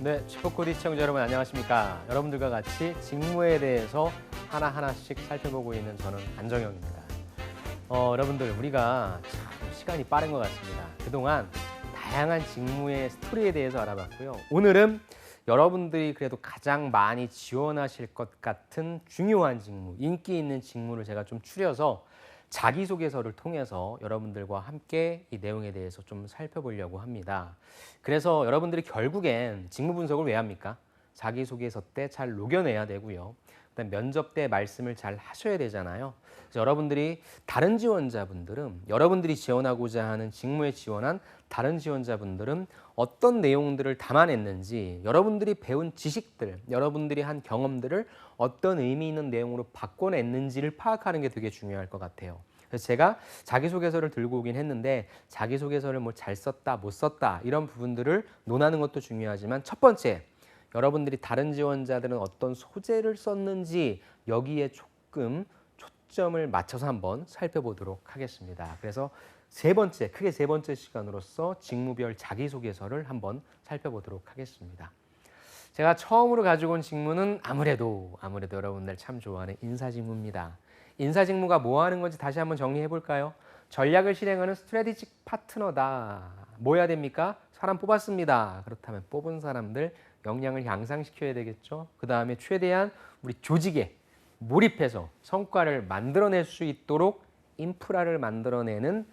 네, 슈퍼코드 시청자 여러분 안녕하십니까? 여러분들과 같이 직무에 대해서 하나하나씩 살펴보고 있는 저는 안정영입니다. 여러분들 우리가 참 시간이 빠른 것 같습니다. 그동안 다양한 직무의 스토리에 대해서 알아봤고요. 오늘은 여러분들이 그래도 가장 많이 지원하실 것 같은 중요한 직무, 인기 있는 직무를 제가 좀 추려서 자기소개서를 통해서 여러분들과 함께 이 내용에 대해서 좀 살펴보려고 합니다. 그래서 여러분들이 결국엔 직무 분석을 왜 합니까? 자기소개서 때 잘 녹여내야 되고요. 그다음 면접 때 말씀을 잘 하셔야 되잖아요. 그래서 여러분들이 다른 지원자분들은 여러분들이 지원하고자 하는 직무에 지원한 다른 지원자분들은 어떤 내용들을 담아냈는지 여러분들이 배운 지식들, 여러분들이 한 경험들을 어떤 의미 있는 내용으로 바꿔냈는지를 파악하는 게 되게 중요할 것 같아요. 그래서 제가 자기소개서를 들고 오긴 했는데 자기소개서를 뭐 잘 썼다, 못 썼다 이런 부분들을 논하는 것도 중요하지만 첫 번째, 여러분들이 다른 지원자들은 어떤 소재를 썼는지 여기에 조금 초점을 맞춰서 한번 살펴보도록 하겠습니다. 그래서 크게 세 번째 시간으로서 직무별 자기소개서를 한번 살펴보도록 하겠습니다. 제가 처음으로 가지고 온 직무는 아무래도 여러분들 참 좋아하는 인사직무입니다. 인사직무가 뭐 하는 건지 다시 한번 정리해 볼까요? 전략을 실행하는 스트래티직 파트너다. 뭐 해야 됩니까? 사람 뽑았습니다. 그렇다면 뽑은 사람들 역량을 향상시켜야 되겠죠. 그 다음에 최대한 우리 조직에 몰입해서 성과를 만들어낼 수 있도록 인프라를 만들어내는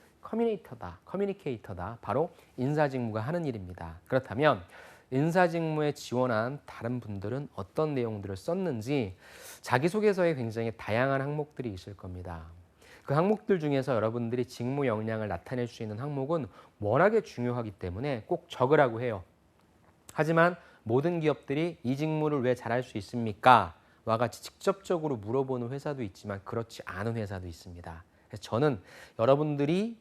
커뮤니케이터다. 바로 인사직무가 하는 일입니다. 그렇다면 인사직무에 지원한 다른 분들은 어떤 내용들을 썼는지 자기소개서에 굉장히 다양한 항목들이 있을 겁니다. 그 항목들 중에서 여러분들이 직무 역량을 나타낼 수 있는 항목은 워낙에 중요하기 때문에 꼭 적으라고 해요. 하지만 모든 기업들이 이 직무를 왜 잘할 수 있습니까? 와 같이 직접적으로 물어보는 회사도 있지만 그렇지 않은 회사도 있습니다. 그래서 저는 여러분들이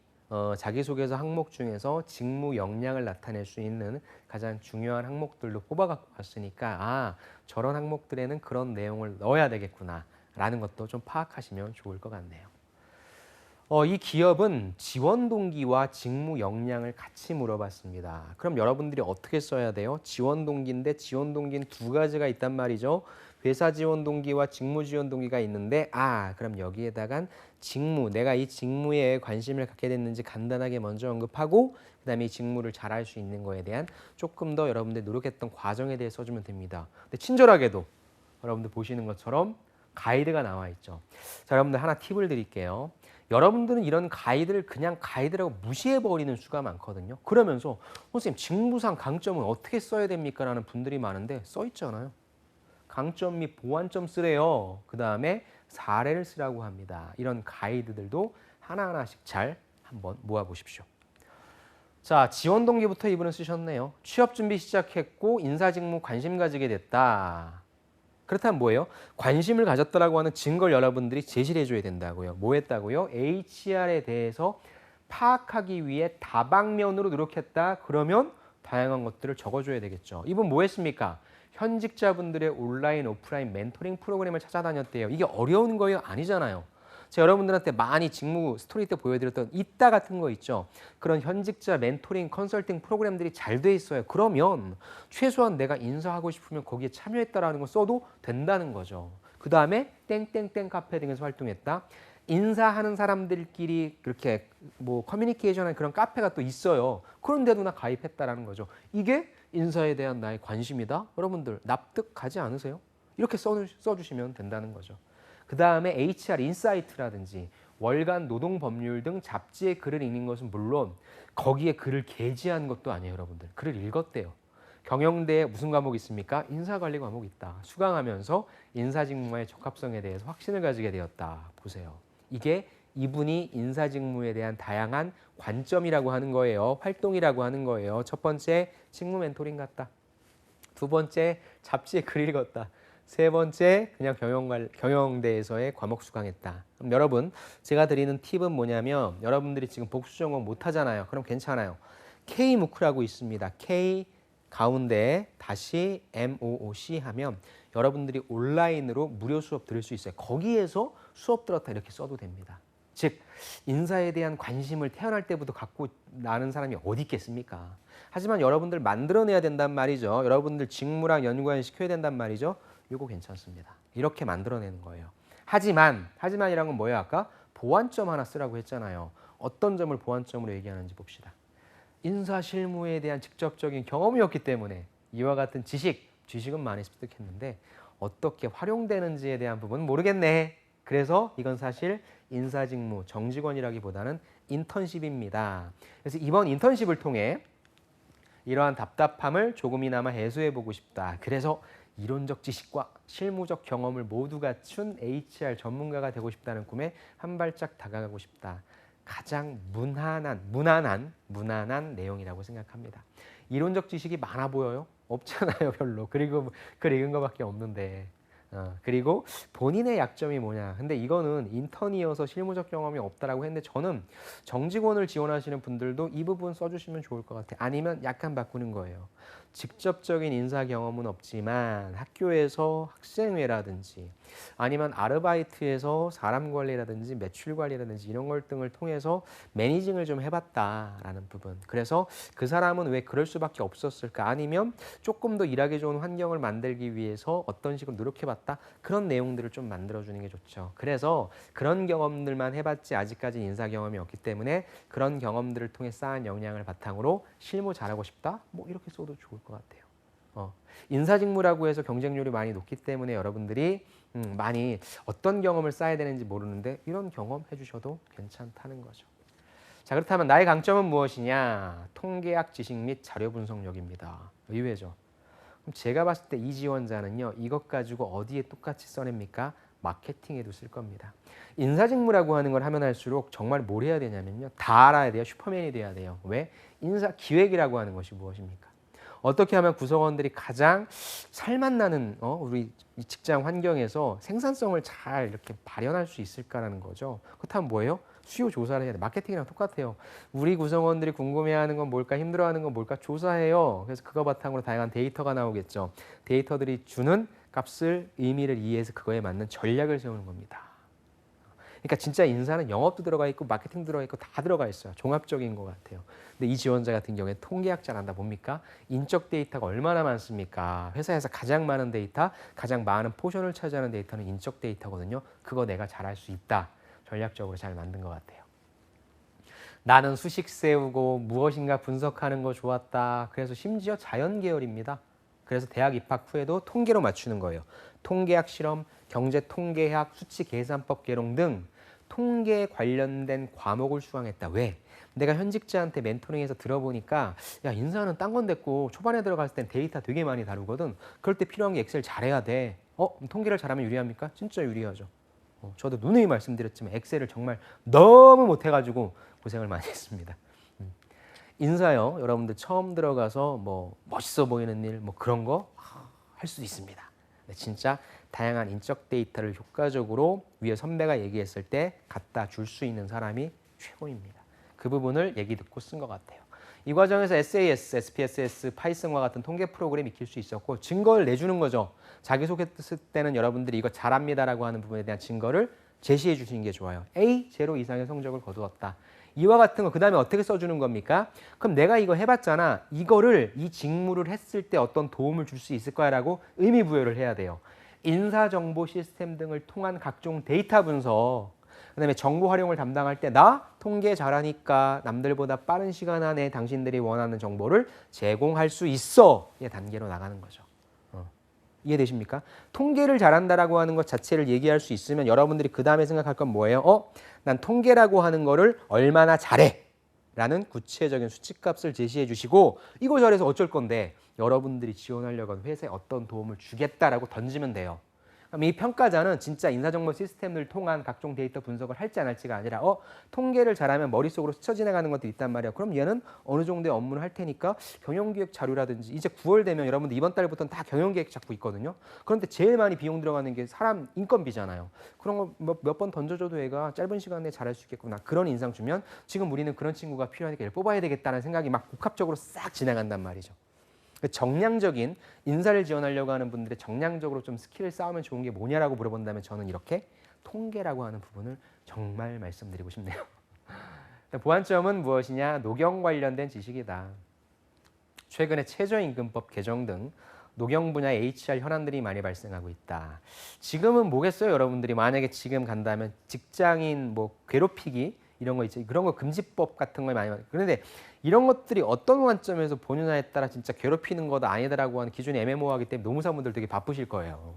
자기소개서 항목 중에서 직무 역량을 나타낼 수 있는 가장 중요한 항목들로 뽑아갖고 왔으니까 저런 항목들에는 그런 내용을 넣어야 되겠구나 라는 것도 좀 파악하시면 좋을 것 같네요. 이 기업은 지원 동기와 직무 역량을 같이 물어봤습니다. 그럼 여러분들이 어떻게 써야 돼요? 지원 동기인데 지원 동기는 두 가지가 있단 말이죠. 회사 지원 동기와 직무 지원 동기가 있는데 그럼 여기에다간 직무, 내가 이 직무에 관심을 갖게 됐는지 간단하게 먼저 언급하고 그다음에 이 직무를 잘할 수 있는 거에 대한 조금 더 여러분들 노력했던 과정에 대해 써주면 됩니다. 근데 친절하게도 여러분들 보시는 것처럼 가이드가 나와 있죠. 자, 여러분들 하나 팁을 드릴게요. 여러분들은 이런 가이드를 그냥 가이드라고 무시해버리는 수가 많거든요. 그러면서 선생님 직무상 강점은 어떻게 써야 됩니까? 라는 분들이 많은데 써 있잖아요. 강점 및 보완점 쓰래요. 그 다음에 사례를 쓰라고 합니다. 이런 가이드들도 하나하나씩 잘 한번 모아보십시오. 자, 지원 동기부터 이분은 쓰셨네요. 취업 준비 시작했고 인사직무 관심 가지게 됐다. 그렇다면 뭐예요? 관심을 가졌다라고 하는 증거를 여러분들이 제시를 해줘야 된다고요. 뭐 했다고요? HR에 대해서 파악하기 위해 다방면으로 노력했다. 그러면 다양한 것들을 적어줘야 되겠죠. 이분 뭐 했습니까? 현직자분들의 온라인, 오프라인 멘토링 프로그램을 찾아다녔대요. 이게 어려운 거예요? 아니잖아요. 제가 여러분들한테 많이 직무 스토리 때 보여드렸던 이따 같은 거 있죠. 그런 현직자 멘토링 컨설팅 프로그램들이 잘 돼 있어요. 그러면 최소한 내가 인사하고 싶으면 거기에 참여했다라는 거 써도 된다는 거죠. 그 다음에 땡땡땡 카페 등에서 활동했다. 인사하는 사람들끼리 그렇게 뭐 커뮤니케이션한 그런 카페가 또 있어요. 그런데도 나 가입했다라는 거죠. 이게 인사에 대한 나의 관심이다. 여러분들 납득하지 않으세요? 이렇게 써주시면 된다는 거죠. 그 다음에 HR 인사이트라든지 월간 노동법률 등 잡지의 글을 읽는 것은 물론 거기에 글을 게재한 것도 아니에요. 여러분들 글을 읽었대요. 경영대에 무슨 과목이 있습니까? 인사관리 과목이 있다. 수강하면서 인사직무와의 적합성에 대해서 확신을 가지게 되었다. 보세요. 이게 이분이 인사직무에 대한 다양한 관점이라고 하는 거예요. 활동이라고 하는 거예요. 첫 번째, 직무 멘토링 같다. 두 번째, 잡지에 글 읽었다. 세 번째, 그냥 경영대에서의 과목 수강했다. 그럼 여러분, 제가 드리는 팁은 뭐냐면 여러분들이 지금 복수 전공 못 하잖아요. 그럼 괜찮아요. K무크라고 있습니다. K 가운데 다시 MOOC 하면 여러분들이 온라인으로 무료 수업 들을 수 있어요. 거기에서 수업 들었다 이렇게 써도 됩니다. 즉 인사에 대한 관심을 태어날 때부터 갖고 나는 사람이 어디 있겠습니까? 하지만 여러분들 만들어내야 된단 말이죠. 여러분들 직무랑 연관시켜야 된단 말이죠. 이거 괜찮습니다. 이렇게 만들어내는 거예요. 하지만이란 건 뭐예요? 아까 보완점 하나 쓰라고 했잖아요. 어떤 점을 보완점으로 얘기하는지 봅시다. 인사 실무에 대한 직접적인 경험이 없기 때문에 이와 같은 지식은 많이 습득했는데 어떻게 활용되는지에 대한 부분은 모르겠네. 그래서 이건 사실 인사직무, 정직원이라기보다는 인턴십입니다. 그래서 이번 인턴십을 통해 이러한 답답함을 조금이나마 해소해보고 싶다. 그래서 이론적 지식과 실무적 경험을 모두 갖춘 HR 전문가가 되고 싶다는 꿈에 한 발짝 다가가고 싶다. 가장 무난한 내용이라고 생각합니다. 이론적 지식이 많아 보여요? 없잖아요, 별로. 그리고 글 읽은 거밖에 없는데. 그리고 본인의 약점이 뭐냐. 근데 이거는 인턴이어서 실무적 경험이 없다라고 했는데 저는 정직원을 지원하시는 분들도 이 부분 써주시면 좋을 것 같아요. 아니면 약간 바꾸는 거예요. 직접적인 인사 경험은 없지만 학교에서 학생회라든지 아니면 아르바이트에서 사람 관리라든지 매출 관리라든지 이런 걸 등을 통해서 매니징을 좀 해봤다라는 부분. 그래서 그 사람은 왜 그럴 수밖에 없었을까? 아니면 조금 더 일하기 좋은 환경을 만들기 위해서 어떤 식으로 노력해봤다? 그런 내용들을 좀 만들어주는 게 좋죠. 그래서 그런 경험들만 해봤지 아직까지 인사 경험이 없기 때문에 그런 경험들을 통해 쌓은 역량을 바탕으로 실무 잘하고 싶다? 뭐 이렇게 써도 좋을 것 같아요. 인사직무라고 해서 경쟁률이 많이 높기 때문에 여러분들이 많이 어떤 경험을 쌓아야 되는지 모르는데 이런 경험 해주셔도 괜찮다는 거죠. 자, 그렇다면 나의 강점은 무엇이냐? 통계학 지식 및 자료 분석력입니다. 의외죠. 그럼 제가 봤을 때 이 지원자는요. 이것 가지고 어디에 똑같이 써냅니까? 마케팅에도 쓸 겁니다. 인사직무라고 하는 걸 하면 할수록 정말 뭘 해야 되냐면요. 다 알아야 돼요. 슈퍼맨이 돼야 돼요. 왜? 인사기획이라고 하는 것이 무엇입니까? 어떻게 하면 구성원들이 가장 살맛나는 우리 직장 환경에서 생산성을 잘 이렇게 발현할 수 있을까라는 거죠. 그렇다면 뭐예요? 수요 조사를 해야 돼. 마케팅이랑 똑같아요. 우리 구성원들이 궁금해하는 건 뭘까? 힘들어하는 건 뭘까? 조사해요. 그래서 그거 바탕으로 다양한 데이터가 나오겠죠. 데이터들이 주는 값을 의미를 이해해서 그거에 맞는 전략을 세우는 겁니다. 그러니까 진짜 인사는 영업도 들어가 있고 마케팅 들어가 있고 다 들어가 있어요. 종합적인 것 같아요. 근데 이 지원자 같은 경우에 통계학자를 한다 봅니까? 인적 데이터가 얼마나 많습니까? 회사에서 가장 많은 데이터, 가장 많은 포션을 차지하는 데이터는 인적 데이터거든요. 그거 내가 잘할 수 있다. 전략적으로 잘 만든 것 같아요. 나는 수식 세우고 무엇인가 분석하는 거 좋았다. 그래서 심지어 자연 계열입니다. 그래서 대학 입학 후에도 통계로 맞추는 거예요. 통계학 실험, 경제통계학, 수치계산법 개론 등 통계에 관련된 과목을 수강했다. 왜? 내가 현직자한테 멘토링해서 들어보니까 야 인사는 딴 건 됐고 초반에 들어갔을 땐 데이터 되게 많이 다루거든. 그럴 때 필요한 게 엑셀 잘해야 돼. 통계를 잘하면 유리합니까? 진짜 유리하죠. 저도 누누이 말씀드렸지만 엑셀을 정말 너무 못해가지고 고생을 많이 했습니다. 인사요. 여러분들 처음 들어가서 뭐 멋있어 보이는 일 뭐 그런 거 할 수 있습니다. 진짜 다양한 인적 데이터를 효과적으로 위에 선배가 얘기했을 때 갖다 줄 수 있는 사람이 최고입니다. 그 부분을 얘기 듣고 쓴 것 같아요. 이 과정에서 SAS, SPSS, 파이썬과 같은 통계 프로그램 익힐 수 있었고 증거를 내주는 거죠. 자기소개했을 때는 여러분들이 이거 잘합니다라고 하는 부분에 대한 증거를 제시해 주시는 게 좋아요. A, 제로 이상의 성적을 거두었다. 이와 같은 거 그 다음에 어떻게 써주는 겁니까? 그럼 내가 이거 해봤잖아. 이거를 이 직무를 했을 때 어떤 도움을 줄 수 있을 거야라고 의미 부여를 해야 돼요. 인사정보 시스템 등을 통한 각종 데이터 분석, 그다음에 정보 활용을 담당할 때 나 통계 잘하니까 남들보다 빠른 시간 안에 당신들이 원하는 정보를 제공할 수 있어. 이 단계로 나가는 거죠. 이해되십니까? 통계를 잘한다라고 하는 것 자체를 얘기할 수 있으면 여러분들이 그 다음에 생각할 건 뭐예요? 난 통계라고 하는 거를 얼마나 잘해? 라는 구체적인 수치값을 제시해 주시고 이거 잘해서 어쩔 건데 여러분들이 지원하려고 하는 회사에 어떤 도움을 주겠다라고 던지면 돼요. 그럼 이 평가자는 진짜 인사정보 시스템을 통한 각종 데이터 분석을 할지 안 할지가 아니라 통계를 잘하면 머릿속으로 스쳐 지나가는 것도 있단 말이야. 그럼 얘는 어느 정도의 업무를 할 테니까 경영기획 자료라든지 이제 9월 되면 여러분들 이번 달부터는 다 경영기획 잡고 있거든요. 그런데 제일 많이 비용 들어가는 게 사람 인건비잖아요. 그런 거 몇 번 던져줘도 얘가 짧은 시간 내에 잘할 수 있겠구나. 그런 인상 주면 지금 우리는 그런 친구가 필요하니까 얘를 뽑아야 되겠다는 생각이 막 복합적으로 싹 지나간단 말이죠. 정량적인 인사를 지원하려고 하는 분들의 정량적으로 좀 스킬을 쌓으면 좋은 게 뭐냐라고 물어본다면 저는 이렇게 통계라고 하는 부분을 정말 말씀드리고 싶네요. 보완점은 무엇이냐? 노경 관련된 지식이다. 최근에 최저임금법 개정 등 노경 분야의 HR 현안들이 많이 발생하고 있다. 지금은 뭐겠어요, 여러분들이 만약에 지금 간다면 직장인 뭐 괴롭히기 이런 거 있죠. 그런 거 금지법 같은 거 많이. 그런데 이런 것들이 어떤 관점에서 보느냐에 따라 진짜 괴롭히는 거다 아니다라고 하는 기준이 애매모호하기 때문에 노무사분들 되게 바쁘실 거예요.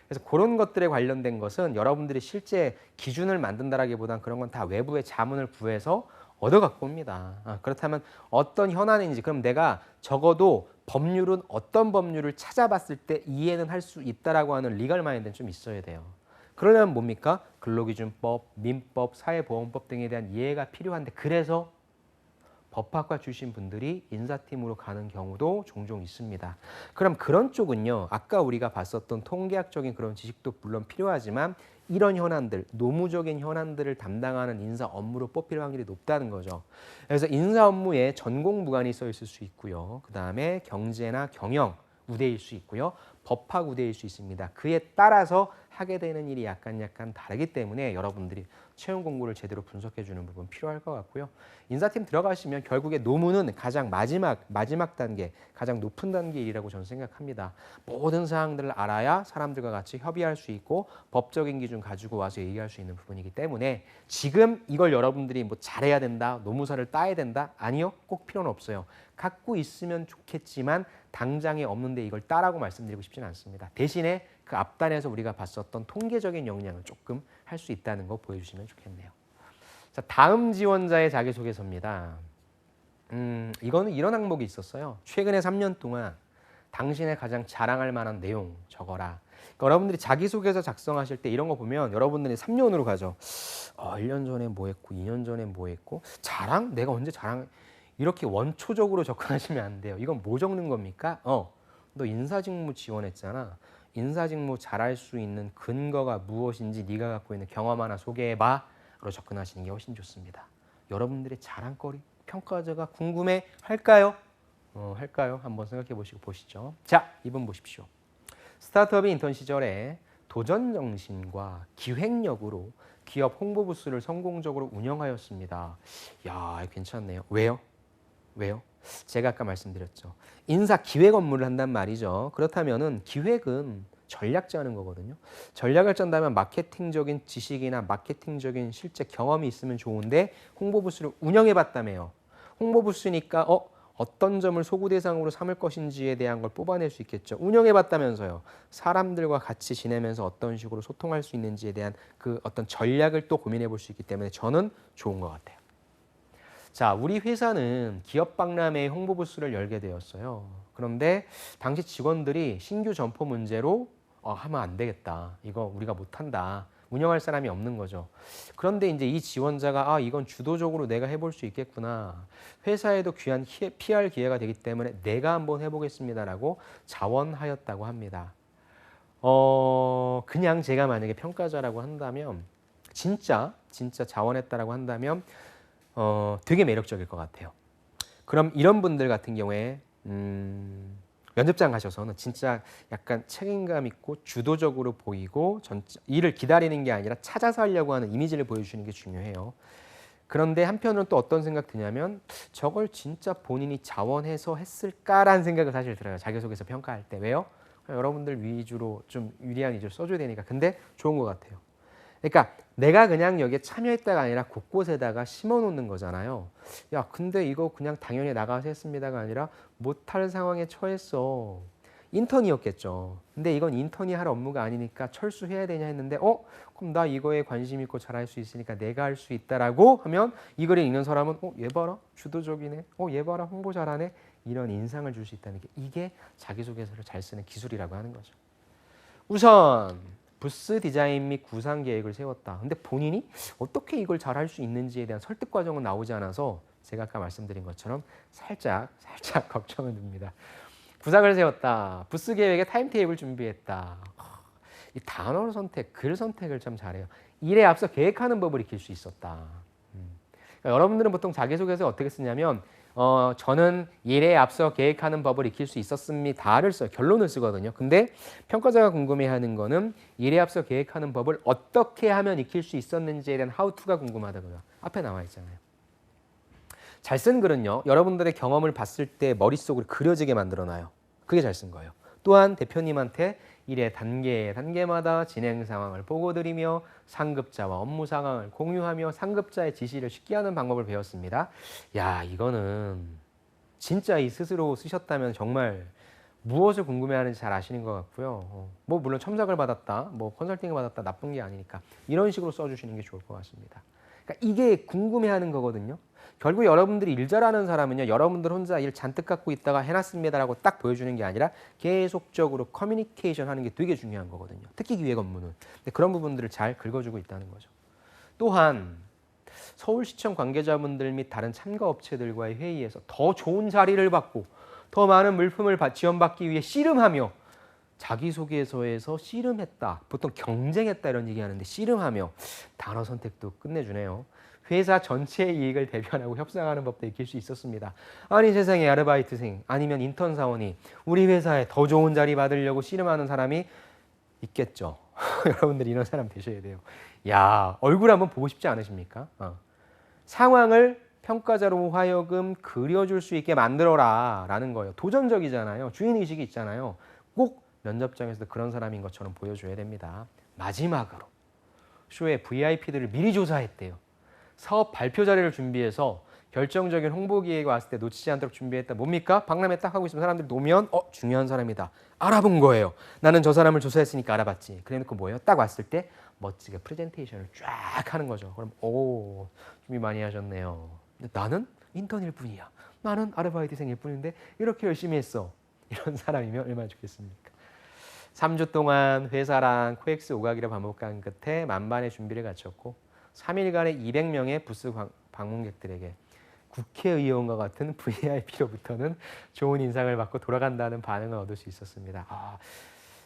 그래서 그런 것들에 관련된 것은 여러분들이 실제 기준을 만든다라기보다는 그런 건 다 외부의 자문을 구해서 얻어갖고 옵니다. 그렇다면 어떤 현안인지 그럼 내가 적어도 법률은 어떤 법률을 찾아봤을 때 이해는 할 수 있다라고 하는 리걸 마인드는 좀 있어야 돼요. 그러려면 뭡니까? 근로기준법, 민법, 사회보험법 등에 대한 이해가 필요한데 그래서 법학과 출신 분들이 인사팀으로 가는 경우도 종종 있습니다. 그럼 그런 쪽은요. 아까 우리가 봤었던 통계학적인 그런 지식도 물론 필요하지만 이런 현안들, 노무적인 현안들을 담당하는 인사 업무로 뽑힐 확률이 높다는 거죠. 그래서 인사 업무에 전공 부관이 써 있을 수 있고요. 그다음에 경제나 경영 우대일 수 있고요. 법학 우대일 수 있습니다. 그에 따라서 하게 되는 일이 약간 다르기 때문에 여러분들이 채용 공고를 제대로 분석해 주는 부분 필요할 것 같고요. 인사팀 들어가시면 결국에 노무는 가장 마지막 단계, 가장 높은 단계 일이라고 저는 생각합니다. 모든 사항들을 알아야 사람들과 같이 협의할 수 있고 법적인 기준 가지고 와서 얘기할 수 있는 부분이기 때문에 지금 이걸 여러분들이 뭐 잘해야 된다, 노무사를 따야 된다? 아니요, 꼭 필요는 없어요. 갖고 있으면 좋겠지만 당장에 없는데 이걸 따라고 말씀드리고 싶지는 않습니다. 대신에 그 앞단에서 우리가 봤었던 통계적인 역량을 조금 할 수 있다는 거 보여주시면 좋겠네요. 자, 다음 지원자의 자기소개서입니다. 이거는 이런 항목이 있었어요. 최근에 3년 동안 당신의 가장 자랑할 만한 내용 적어라. 그러니까 여러분들이 자기소개서 작성하실 때 이런 거 보면 여러분들이 3년으로 가죠. 1년 전에 뭐 했고 2년 전에 뭐 했고 자랑? 내가 언제 자랑? 이렇게 원초적으로 접근하시면 안 돼요. 이건 뭐 적는 겁니까? 너 인사직무 지원했잖아. 인사직무 잘할 수 있는 근거가 무엇인지 네가 갖고 있는 경험 하나 소개해봐. 로 접근하시는 게 훨씬 좋습니다. 여러분들의 자랑거리, 평가자가 궁금해 할까요? 할까요? 한번 생각해 보시고 보시죠. 자, 이번 보십시오. 스타트업의 인턴 시절에 도전 정신과 기획력으로 기업 홍보 부스를 성공적으로 운영하였습니다. 야, 괜찮네요. 왜요? 제가 아까 말씀드렸죠. 인사 기획 업무를 한단 말이죠. 그렇다면은 기획은 전략 짜는 거거든요. 전략을 짠다면 마케팅적인 지식이나 마케팅적인 실제 경험이 있으면 좋은데 홍보 부스를 운영해 봤다며요. 홍보 부스니까 어떤 점을 소구 대상으로 삼을 것인지에 대한 걸 뽑아낼 수 있겠죠. 운영해 봤다면서요. 사람들과 같이 지내면서 어떤 식으로 소통할 수 있는지에 대한 그 어떤 전략을 또 고민해 볼 수 있기 때문에 저는 좋은 것 같아요. 자, 우리 회사는 기업 박람회 홍보 부스를 열게 되었어요. 그런데 당시 직원들이 신규 점포 문제로 하면 안 되겠다. 이거 우리가 못한다. 운영할 사람이 없는 거죠. 그런데 이제 이 지원자가 이건 주도적으로 내가 해볼 수 있겠구나. 회사에도 귀한 PR 기회가 되기 때문에 내가 한번 해보겠습니다라고 자원하였다고 합니다. 그냥 제가 만약에 평가자라고 한다면 진짜 자원했다라고 한다면 되게 매력적일 것 같아요. 그럼 이런 분들 같은 경우에 면접장 가셔서는 진짜 약간 책임감 있고 주도적으로 보이고 일을 기다리는 게 아니라 찾아서 하려고 하는 이미지를 보여주시는 게 중요해요. 그런데 한편으로는 또 어떤 생각 드냐면 저걸 진짜 본인이 자원해서 했을까라는 생각을 사실 들어요. 자기소개서 평가할 때. 왜요? 여러분들 위주로 좀 유리한 위주로 써줘야 되니까. 근데 좋은 것 같아요. 그러니까 내가 그냥 여기에 참여했다가 아니라 곳곳에다가 심어놓는 거잖아요. 야, 근데 이거 그냥 당연히 나가서 했습니다가 아니라 못할 상황에 처했어. 인턴이었겠죠. 근데 이건 인턴이 할 업무가 아니니까 철수해야 되냐 했는데 그럼 나 이거에 관심 있고 잘할 수 있으니까 내가 할 수 있다라고 하면 이 글을 읽는 사람은 얘 봐라 주도적이네. 얘 봐라 홍보 잘하네. 이런 인상을 줄 수 있다는 게 이게 자기소개서를 잘 쓰는 기술이라고 하는 거죠. 우선 부스 디자인 및 구상 계획을 세웠다. 근데 본인이 어떻게 이걸 잘할 수 있는지에 대한 설득 과정은 나오지 않아서 제가 아까 말씀드린 것처럼 살짝 걱정은 듭니다. 구상을 세웠다. 부스 계획에 타임테이블 준비했다. 이 단어 선택, 글 선택을 참 잘해요. 일에 앞서 계획하는 법을 익힐 수 있었다. 그러니까 여러분들은 보통 자기소개서 어떻게 쓰냐면 저는 일에 앞서 계획하는 법을 익힐 수 있었습니다를 써요. 결론을 쓰거든요. 근데 평가자가 궁금해하는 거는 일에 앞서 계획하는 법을 어떻게 하면 익힐 수 있었는지에 대한 how to가 궁금하다고요. 앞에 나와 있잖아요. 잘 쓴 글은요. 여러분들의 경험을 봤을 때 머릿속으로 그려지게 만들어놔요. 그게 잘 쓴 거예요. 또한 대표님한테 일의 단계마다 진행 상황을 보고드리며 상급자와 업무 상황을 공유하며 상급자의 지시를 쉽게 하는 방법을 배웠습니다. 야, 이거는 진짜 이 스스로 쓰셨다면 정말 무엇을 궁금해하는지 잘 아시는 것 같고요. 뭐 물론 첨삭을 받았다, 뭐 컨설팅을 받았다 나쁜 게 아니니까 이런 식으로 써주시는 게 좋을 것 같습니다. 그러니까 이게 궁금해하는 거거든요. 결국 여러분들이 일 잘하는 사람은요. 여러분들 혼자 일 잔뜩 갖고 있다가 해놨습니다라고 딱 보여주는 게 아니라 계속적으로 커뮤니케이션 하는 게 되게 중요한 거거든요. 특히 기획 업무는. 근데 그런 부분들을 잘 긁어주고 있다는 거죠. 또한 서울시청 관계자분들 및 다른 참가업체들과의 회의에서 더 좋은 자리를 받고 더 많은 물품을 지원받기 위해 씨름하며 자기소개서에서 씨름했다. 보통 경쟁했다 이런 얘기하는데 씨름하며 단어 선택도 끝내주네요. 회사 전체의 이익을 대변하고 협상하는 법도 익힐 수 있었습니다. 아니 세상에 아르바이트생 아니면 인턴 사원이 우리 회사에 더 좋은 자리 받으려고 씨름하는 사람이 있겠죠. 여러분들이 이런 사람 되셔야 돼요. 야, 얼굴 한번 보고 싶지 않으십니까? 상황을 평가자로 하여금 그려줄 수 있게 만들어라 라는 거예요. 도전적이잖아요. 주인의식이 있잖아요. 꼭 면접장에서도 그런 사람인 것처럼 보여줘야 됩니다. 마지막으로 쇼의 VIP들을 미리 조사했대요. 사업 발표 자료를 준비해서 결정적인 홍보 기획이 왔을 때 놓치지 않도록 준비했다. 뭡니까? 박람회 딱 하고 있으면 사람들이 놓으면 중요한 사람이다. 알아본 거예요. 나는 저 사람을 조사했으니까 알아봤지. 그래놓고 뭐예요? 딱 왔을 때 멋지게 프레젠테이션을 쫙 하는 거죠. 그럼 준비 많이 하셨네요. 근데 나는 인턴일 뿐이야. 나는 아르바이트생일 뿐인데 이렇게 열심히 했어. 이런 사람이면 얼마나 좋겠습니까? 3주 동안 회사랑 코엑스 오가기를 반복한 끝에 만반의 준비를 갖췄고 3일간의 200명의 부스 방문객들에게 국회의원과 같은 VIP로부터는 좋은 인상을 받고 돌아간다는 반응을 얻을 수 있었습니다.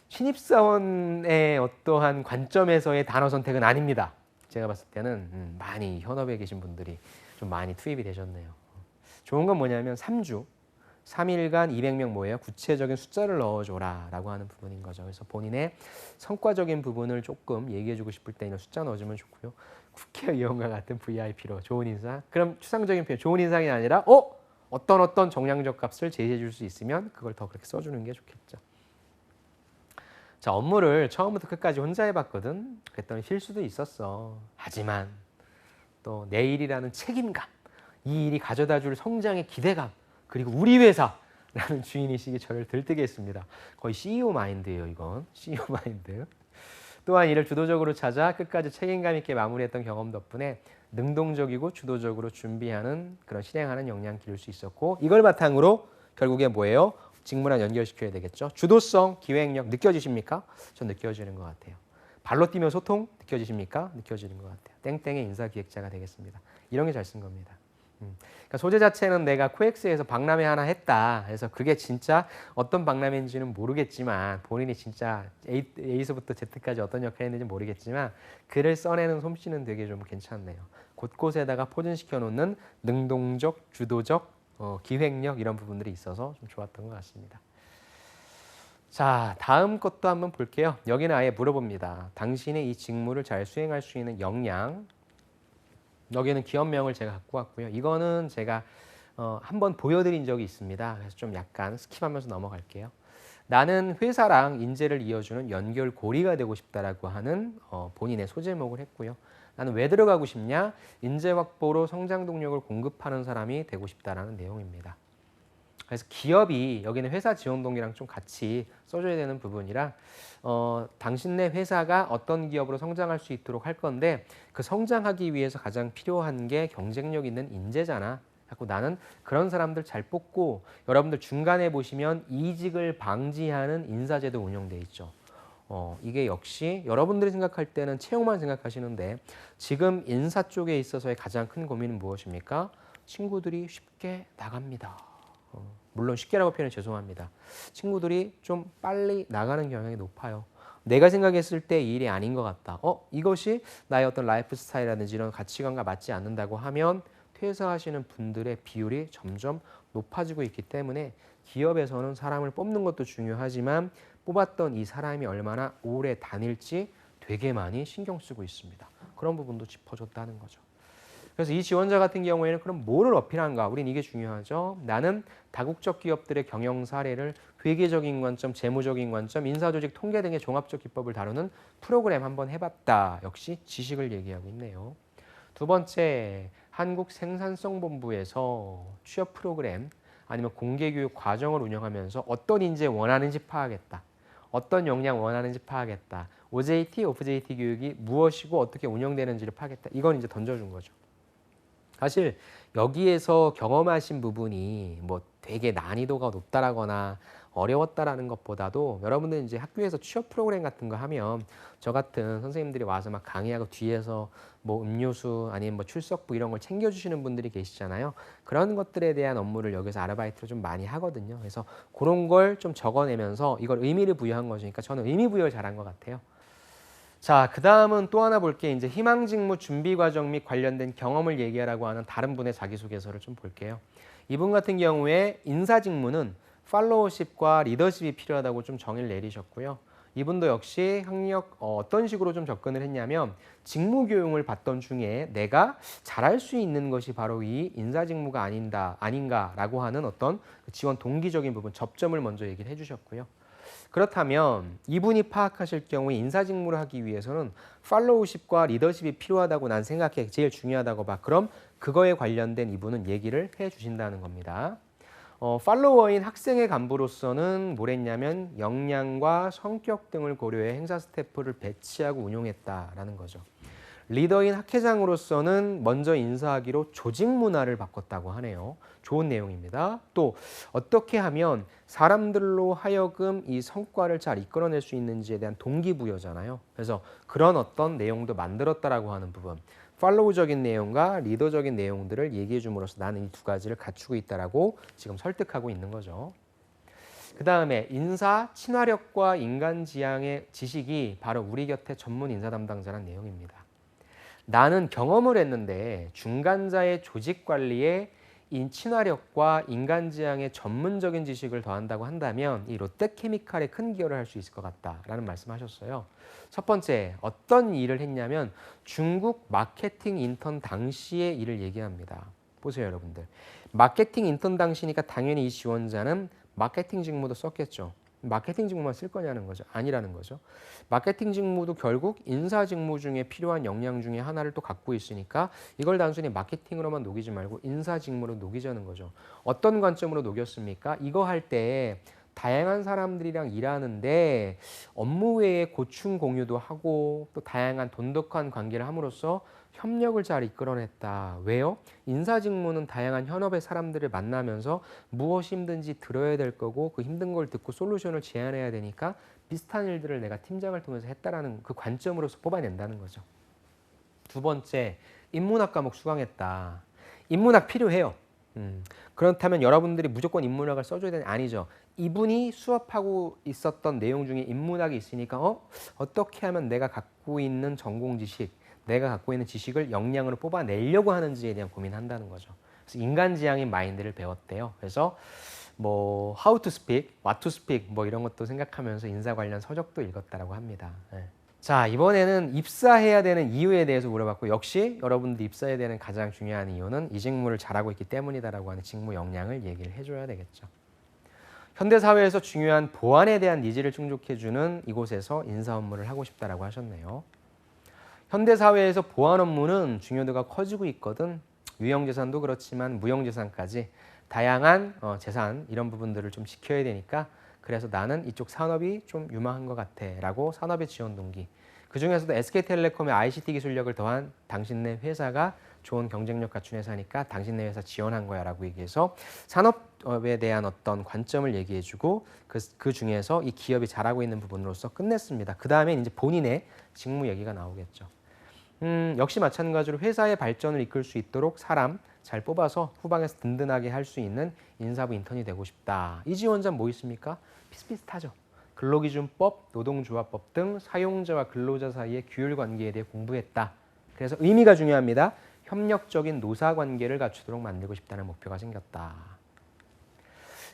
신입사원의 어떠한 관점에서의 단어 선택은 아닙니다. 제가 봤을 때는 많이 현업에 계신 분들이 좀 많이 투입이 되셨네요. 좋은 건 뭐냐면 3주, 3일간 200명 뭐예요? 구체적인 숫자를 넣어줘라 라고 하는 부분인 거죠. 그래서 본인의 성과적인 부분을 조금 얘기해주고 싶을 때는 숫자 넣어주면 좋고요. 국회의원과 같은 VIP로 좋은 인상. 그럼 추상적인 표현, 좋은 인상이 아니라 어떤 정량적 값을 제시해 줄 수 있으면 그걸 더 그렇게 써주는 게 좋겠죠. 자, 업무를 처음부터 끝까지 혼자 해봤거든. 그랬더니 실수도 있었어. 하지만 또 내일이라는 책임감, 이 일이 가져다 줄 성장의 기대감, 그리고 우리 회사라는 주인의식이 저를 들뜨게 했습니다. 거의 CEO 마인드예요, 이건. CEO 마인드. 또한 이를 주도적으로 찾아 끝까지 책임감 있게 마무리했던 경험 덕분에 능동적이고 주도적으로 준비하는 그런 실행하는 역량 기를 수 있었고 이걸 바탕으로 결국에 뭐예요? 직무랑 연결시켜야 되겠죠. 주도성, 기획력 느껴지십니까? 전 느껴지는 것 같아요. 발로 뛰면 소통 느껴지십니까? 느껴지는 것 같아요. 땡땡의 인사기획자가 되겠습니다. 이런 게 잘 쓴 겁니다. 그러니까 소재 자체는 내가 코엑스에서 박람회 하나 했다. 그래서 그게 진짜 어떤 박람회인지는 모르겠지만 본인이 진짜 A서부터 Z까지 어떤 역할을 했는지 모르겠지만 글을 써내는 솜씨는 되게 좀 괜찮네요. 곳곳에다가 포진시켜 놓는 능동적, 주도적, 기획력 이런 부분들이 있어서 좀 좋았던 것 같습니다. 자, 다음 것도 한번 볼게요. 여기는 아예 물어봅니다. 당신의 이 직무를 잘 수행할 수 있는 역량. 여기는 기업명을 제가 갖고 왔고요. 이거는 제가 한번 보여드린 적이 있습니다. 그래서 좀 약간 스킵하면서 넘어갈게요. 나는 회사랑 인재를 이어주는 연결고리가 되고 싶다라고 하는 본인의 소제목을 했고요. 나는 왜 들어가고 싶냐? 인재 확보로 성장 동력을 공급하는 사람이 되고 싶다라는 내용입니다. 그래서 기업이 여기는 회사 지원 동기랑 좀 같이 써줘야 되는 부분이라 당신네 회사가 어떤 기업으로 성장할 수 있도록 할 건데 그 성장하기 위해서 가장 필요한 게 경쟁력 있는 인재잖아. 자꾸 나는 그런 사람들 잘 뽑고 여러분들 중간에 보시면 이직을 방지하는 인사제도 운영돼 있죠. 이게 역시 여러분들이 생각할 때는 채용만 생각하시는데 지금 인사 쪽에 있어서의 가장 큰 고민은 무엇입니까? 친구들이 쉽게 나갑니다. 물론 쉽게라고 표현해 죄송합니다. 친구들이 좀 빨리 나가는 경향이 높아요. 내가 생각했을 때 이 일이 아닌 것 같다. 이것이 나의 어떤 라이프 스타일이라든지 이런 가치관과 맞지 않는다고 하면 퇴사하시는 분들의 비율이 점점 높아지고 있기 때문에 기업에서는 사람을 뽑는 것도 중요하지만 뽑았던 이 사람이 얼마나 오래 다닐지 되게 많이 신경 쓰고 있습니다. 그런 부분도 짚어줬다는 거죠. 그래서 이 지원자 같은 경우에는 그럼 뭐를 어필한가? 우린 이게 중요하죠. 나는 다국적 기업들의 경영 사례를 회계적인 관점, 재무적인 관점, 인사조직 통계 등의 종합적 기법을 다루는 프로그램 한번 해봤다. 역시 지식을 얘기하고 있네요. 두 번째, 한국생산성본부에서 취업 프로그램 아니면 공개교육 과정을 운영하면서 어떤 인재 원하는지 파악했다. 어떤 역량 원하는지 파악했다. OJT, OJT 교육이 무엇이고 어떻게 운영되는지를 파악했다. 이건 이제 던져준 거죠. 사실 여기에서 경험하신 부분이 뭐 되게 난이도가 높다라거나 어려웠다라는 것보다도 여러분들 이제 학교에서 취업 프로그램 같은 거 하면 저 같은 선생님들이 와서 막 강의하고 뒤에서 뭐 음료수 아니면 뭐 출석부 이런 걸 챙겨주시는 분들이 계시잖아요. 그런 것들에 대한 업무를 여기서 아르바이트를 좀 많이 하거든요. 그래서 그런 걸 좀 적어내면서 이걸 의미를 부여한 것이니까 저는 의미 부여를 잘한 것 같아요. 자, 그 다음은 또 하나 볼게. 이제 희망직무 준비 과정 및 관련된 경험을 얘기하라고 하는 다른 분의 자기소개서를 좀 볼게요. 이분 같은 경우에 인사직무는 팔로우십과 리더십이 필요하다고 좀 정의를 내리셨고요. 이분도 역시 학력 어떤 식으로 좀 접근을 했냐면 직무 교육을 받던 중에 내가 잘할 수 있는 것이 바로 이 인사직무가 아닌가라고 하는 어떤 지원 동기적인 부분, 접점을 먼저 얘기를 해주셨고요. 그렇다면 이분이 파악하실 경우에 인사직무를 하기 위해서는 팔로우십과 리더십이 필요하다고 난 생각해. 제일 중요하다고 봐. 그럼 그거에 관련된 이분은 얘기를 해 주신다는 겁니다. 팔로워인 학생의 간부로서는 뭘 했냐면 역량과 성격 등을 고려해 행사 스태프를 배치하고 운용했다라는 거죠. 리더인 학회장으로서는 먼저 인사하기로 조직 문화를 바꿨다고 하네요. 좋은 내용입니다. 또 어떻게 하면 사람들로 하여금 이 성과를 잘 이끌어낼 수 있는지에 대한 동기부여잖아요. 그래서 그런 어떤 내용도 만들었다라고 하는 부분. 팔로우적인 내용과 리더적인 내용들을 얘기해 줌으로써 나는 이 두 가지를 갖추고 있다라고 지금 설득하고 있는 거죠. 그 다음에 인사, 친화력과 인간 지향의 지식이 바로 우리 곁에 전문 인사 담당자라는 내용입니다. 나는 경험을 했는데 중간자의 조직 관리에 친화력과 인간지향의 전문적인 지식을 더한다고 한다면 이 롯데케미칼에 큰 기여를 할 수 있을 것 같다라는 말씀하셨어요. 첫 번째, 어떤 일을 했냐면 중국 마케팅 인턴 당시의 일을 얘기합니다. 보세요, 여러분들. 마케팅 인턴 당시니까 당연히 이 지원자는 마케팅 직무도 썼겠죠. 마케팅 직무만 쓸 거냐는 거죠. 아니라는 거죠. 마케팅 직무도 결국 인사 직무 중에 필요한 역량 중에 하나를 또 갖고 있으니까 이걸 단순히 마케팅으로만 녹이지 말고 인사 직무로 녹이자는 거죠. 어떤 관점으로 녹였습니까? 이거 할 때 다양한 사람들이랑 일하는데 업무 외에 고충 공유도 하고 또 다양한 돈독한 관계를 함으로써 협력을 잘 이끌어냈다. 왜요? 인사 직무는 다양한 현업의 사람들을 만나면서 무엇이 힘든지 들어야 될 거고 그 힘든 걸 듣고 솔루션을 제안해야 되니까 비슷한 일들을 내가 팀장을 통해서 했다라는 그 관점으로서 뽑아낸다는 거죠. 두 번째, 인문학 과목 수강했다. 인문학 필요해요. 그렇다면 여러분들이 무조건 인문학을 써줘야 되는 아니죠. 이분이 수업하고 있었던 내용 중에 인문학이 있으니까 어떻게 하면 내가 갖고 있는 전공 지식, 내가 갖고 있는 지식을 역량으로 뽑아내려고 하는지에 대한 고민한다는 거죠. 그래서 인간지향인 마인드를 배웠대요. 그래서 뭐 how to speak, what to speak 뭐 이런 것도 생각하면서 인사 관련 서적도 읽었다라고 합니다. 네. 자, 이번에는 입사해야 되는 이유에 대해서 물어봤고 역시 여러분들 입사해야 되는 가장 중요한 이유는 이 직무를 잘하고 있기 때문이다라고 하는 직무 역량을 얘기를 해줘야 되겠죠. 현대사회에서 중요한 보안에 대한 니즈를 충족해주는 이곳에서 인사 업무를 하고 싶다라고 하셨네요. 현대사회에서 보안 업무는 중요도가 커지고 있거든. 유형재산도 그렇지만 무형재산까지 다양한 재산 이런 부분들을 좀 지켜야 되니까 그래서 나는 이쪽 산업이 좀 유망한 것 같아 라고 산업의 지원 동기. 그중에서도 SK텔레콤의 ICT 기술력을 더한 당신네 회사가 좋은 경쟁력 갖춘 회사니까 당신네 회사 지원한 거야 라고 얘기해서 산업에 대한 어떤 관점을 얘기해주고 그 중에서 이 기업이 잘하고 있는 부분으로서 끝냈습니다. 그 다음에 이제 본인의 직무 얘기가 나오겠죠. 역시 마찬가지로 회사의 발전을 이끌 수 있도록 사람 잘 뽑아서 후방에서 든든하게 할 수 있는 인사부 인턴이 되고 싶다. 이 지원자 뭐 있습니까? 비슷비슷하죠. 근로기준법, 노동조합법 등 사용자와 근로자 사이의 규율 관계에 대해 공부했다. 그래서 의미가 중요합니다. 협력적인 노사 관계를 갖추도록 만들고 싶다는 목표가 생겼다.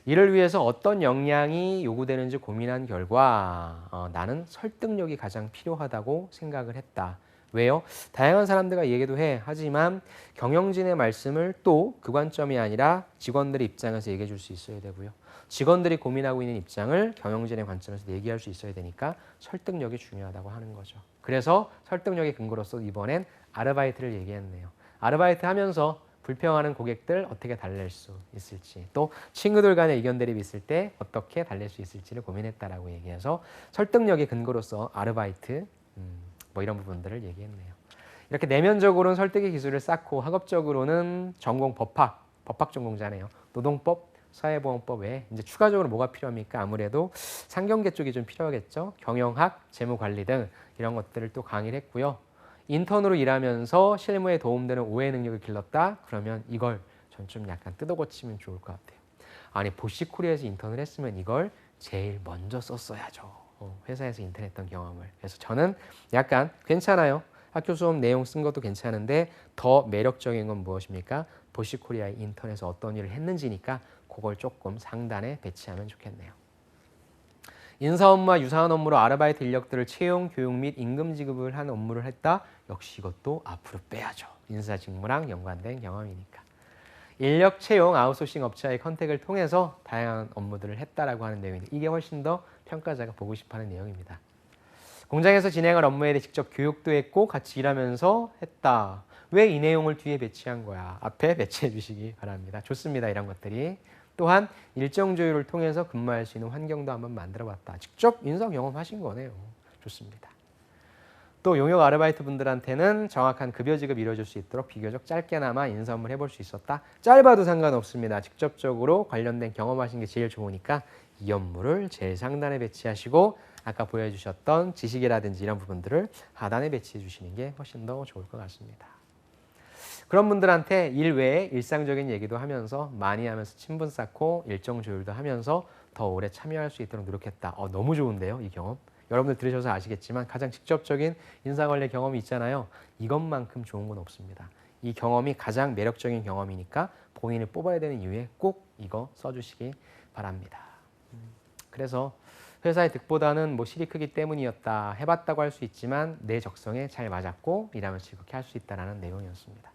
이를 위해서 어떤 역량이 요구되는지 고민한 결과 나는 설득력이 가장 필요하다고 생각을 했다. 왜요? 다양한 사람들과 얘기도 해. 하지만 경영진의 말씀을 또 그 관점이 아니라 직원들의 입장에서 얘기해 줄 수 있어야 되고요. 직원들이 고민하고 있는 입장을 경영진의 관점에서 얘기할 수 있어야 되니까 설득력이 중요하다고 하는 거죠. 그래서 설득력의 근거로서 이번엔 아르바이트를 얘기했네요. 아르바이트 하면서 불평하는 고객들 어떻게 달랠 수 있을지, 또 친구들 간의 의견 대립이 있을 때 어떻게 달랠 수 있을지를 고민했다라고 얘기해서 설득력의 근거로서 아르바이트 뭐 이런 부분들을 얘기했네요. 이렇게 내면적으로는 설득의 기술을 쌓고 학업적으로는 전공 법학 전공자네요. 노동법, 사회보험법 외에 이제 추가적으로 뭐가 필요합니까? 아무래도 상경계 쪽이 좀 필요하겠죠. 경영학, 재무관리 등 이런 것들을 또 강의를 했고요. 인턴으로 일하면서 실무에 도움되는 오해 능력을 길렀다? 그러면 이걸 전 좀 약간 뜯어고치면 좋을 것 같아요. 아니 보시코리아에서 인턴을 했으면 이걸 제일 먼저 썼어야죠. 회사에서 인턴했던 경험을. 그래서 저는 약간 괜찮아요. 학교 수업 내용 쓴 것도 괜찮은데 더 매력적인 건 무엇입니까? 보시코리아의 인턴에서 어떤 일을 했는지니까 그걸 조금 상단에 배치하면 좋겠네요. 인사 업무와 유사한 업무로 아르바이트 인력들을 채용, 교육 및 임금 지급을 한 업무를 했다. 역시 이것도 앞으로 빼야죠. 인사 직무랑 연관된 경험이니까. 인력 채용, 아웃소싱 업체의 컨택을 통해서 다양한 업무들을 했다라고 하는 내용인데 이게 훨씬 더 평가자가 보고 싶어하는 내용입니다. 공장에서 진행할 업무에 대해 직접 교육도 했고 같이 일하면서 했다. 왜 이 내용을 뒤에 배치한 거야? 앞에 배치해 주시기 바랍니다. 좋습니다. 이런 것들이. 또한 일정 조율을 통해서 근무할 수 있는 환경도 한번 만들어봤다. 직접 인사 경험하신 거네요. 좋습니다. 또 용역 아르바이트 분들한테는 정확한 급여 지급이 이루어질 수 있도록 비교적 짧게나마 인사 업무를 해볼 수 있었다. 짧아도 상관없습니다. 직접적으로 관련된 경험하신 게 제일 좋으니까 이 업무를 제일 상단에 배치하시고 아까 보여주셨던 지식이라든지 이런 부분들을 하단에 배치해 주시는 게 훨씬 더 좋을 것 같습니다. 그런 분들한테 일 외에 일상적인 얘기도 하면서 많이 하면서 친분 쌓고 일정 조율도 하면서 더 오래 참여할 수 있도록 노력했다. 너무 좋은데요, 이 경험. 여러분들 들으셔서 아시겠지만 가장 직접적인 인사관리 경험이 있잖아요. 이것만큼 좋은 건 없습니다. 이 경험이 가장 매력적인 경험이니까 본인을 뽑아야 되는 이유에 꼭 이거 써주시기 바랍니다. 그래서 회사의 득보다는 뭐 실이 크기 때문이었다. 해봤다고 할 수 있지만 내 적성에 잘 맞았고 일하면서 즐겁게 할 수 있다는 내용이었습니다.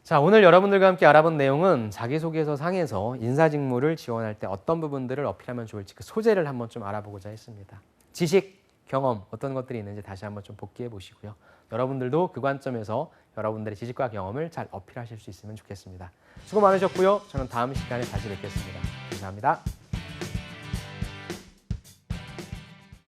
자, 오늘 여러분들과 함께 알아본 내용은 자기소개서 상에서 인사직무를 지원할 때 어떤 부분들을 어필하면 좋을지 그 소재를 한번 좀 알아보고자 했습니다. 지식, 경험 어떤 것들이 있는지 다시 한번 좀 복기해 보시고요. 여러분들도 그 관점에서 여러분들의 지식과 경험을 잘 어필하실 수 있으면 좋겠습니다. 수고 많으셨고요. 저는 다음 시간에 다시 뵙겠습니다. 감사합니다.